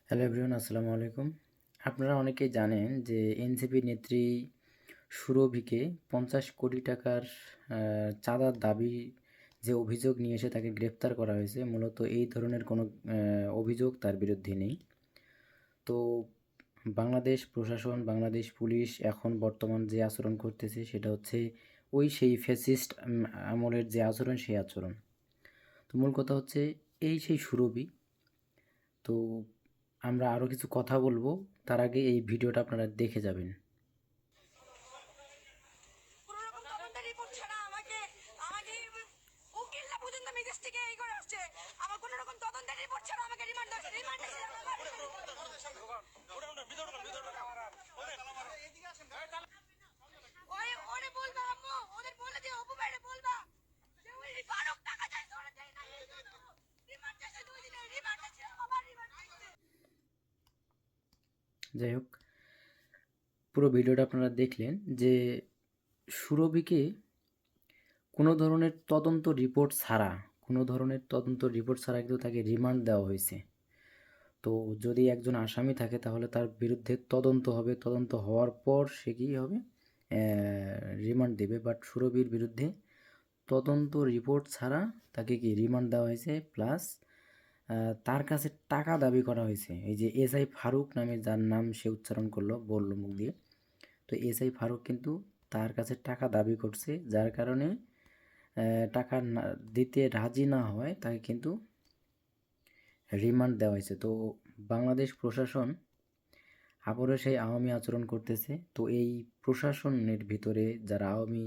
Hello everyone, আসসালামু আলাইকুম। আপনারা অনেকেই জানেন যে এনসিপি নেত্রী সুরভিকে 50 কোটি টাকার চাঁদার দাবি যে অভিযোগ নিয়ে এসে তাকে গ্রেপ্তার করা হয়েছে। মূলত এই ধরনের কোনো অভিযোগ তার বিরুদ্ধে নেই। তো বাংলাদেশ প্রশাসন, বাংলাদেশ পুলিশ এখন বর্তমান যে আচরণ করতেছে সেটা হচ্ছে সেই ফ্যাসিস্ট আমলের যে আচরণ, সেই আচরণ। তো মূল কথা হচ্ছে সেই সুরভি। তো আমরা আরও কিছু কথা বলবো, তার আগে এই ভিডিওটা আপনারা দেখে যাবেন। যাই হোক, পুরো ভিডিওটা আপনারা দেখলেন যে সুরভিকে কোনো ধরনের তদন্ত রিপোর্ট ছাড়া কিন্তু তাকে রিমান্ড দেওয়া হয়েছে। তো যদি একজন আসামি থাকে তাহলে তার বিরুদ্ধে তদন্ত হবে, তদন্ত হওয়ার পর সে কী হবে, রিমান্ড দেবে। বাট সুরভির বিরুদ্ধে তদন্ত রিপোর্ট ছাড়া তাকে রিমান্ড দেওয়া হয়েছে, প্লাস তার কাছে টাকা দাবি করা হয়েছে। এই যে এসআই ফারুক নামে যার নাম সে উচ্চারণ বলল মুখ দিয়ে, তো এসআই ফারুক কিন্তু তার কাছে টাকা দাবি করছে, যার কারণে টাকা দিতে রাজি না হয় তাকে কিন্তু রিমান্ড দেওয়া হয়েছে। তো বাংলাদেশ প্রশাসন আবারও সেই আওয়ামী আচরণ করতেছে। তো এই প্রশাসনের ভিতরে যারা আওয়ামী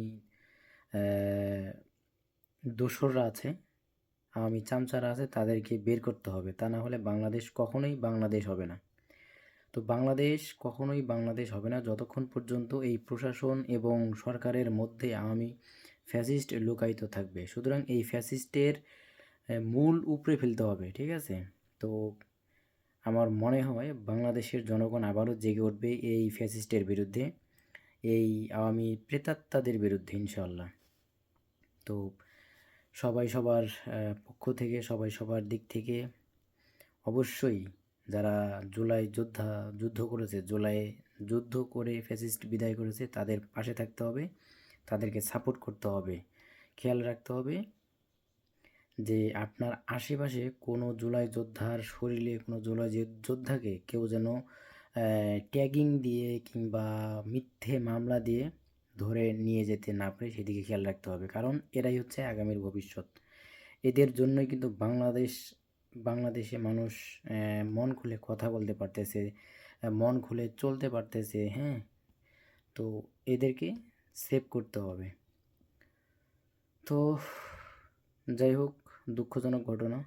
দোসররা আছে, আওয়ামী চামচারা আছে, তাদেরকে বের করতে হবে। তা না হলে বাংলাদেশ কখনোই বাংলাদেশ হবে না। তো বাংলাদেশ কখনোই বাংলাদেশ হবে না যতক্ষণ পর্যন্ত এই প্রশাসন এবং সরকারের মধ্যে আওয়ামী ফ্যাসিস্ট লুকায়িত থাকবে। সুতরাং এই ফ্যাসিস্টের মূল উপড়ে ফেলতে হবে, ঠিক আছে? তো আমার মনে হয় বাংলাদেশের জনগণ আবারও জেগে উঠবে এই ফ্যাসিস্টের বিরুদ্ধে, এই আওয়ামী প্রেতাত্মাদের বিরুদ্ধে, ইনশাআল্লাহ। তো সবাই সবার পক্ষ থেকে, সবাই সবার দিক থেকে অবশ্যই যারা যুদ্ধ করেছে, জুলাইয়ে যুদ্ধ করে ফ্যাসিস্ট বিদায় করেছে, তাদের পাশে থাকতে হবে, তাদেরকে সাপোর্ট করতে হবে। খেয়াল রাখতে হবে যে আপনার আশেপাশে কোনো জুলাই যোদ্ধার শরীরে, কোনো জুলাই যোদ্ধাকে কেউ যেন ট্যাগিং দিয়ে কিংবা মিথ্যে মামলা দিয়ে ধরে নিয়ে যেতে না পারে, সেদিকে খেয়াল রাখতে হবে। কারণ এরাই হচ্ছে আগামীর ভবিষ্যৎ। এদের জন্যই কিন্তু বাংলাদেশে মানুষ মন খুলে কথা বলতে পারতেছে, মন খুলে চলতে পারতেছে, হ্যাঁ? তো এদেরকে সেভ করতে হবে। তো যাই হোক, দুঃখজনক ঘটনা।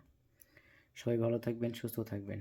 সবাই ভালো থাকবেন, সুস্থ থাকবেন।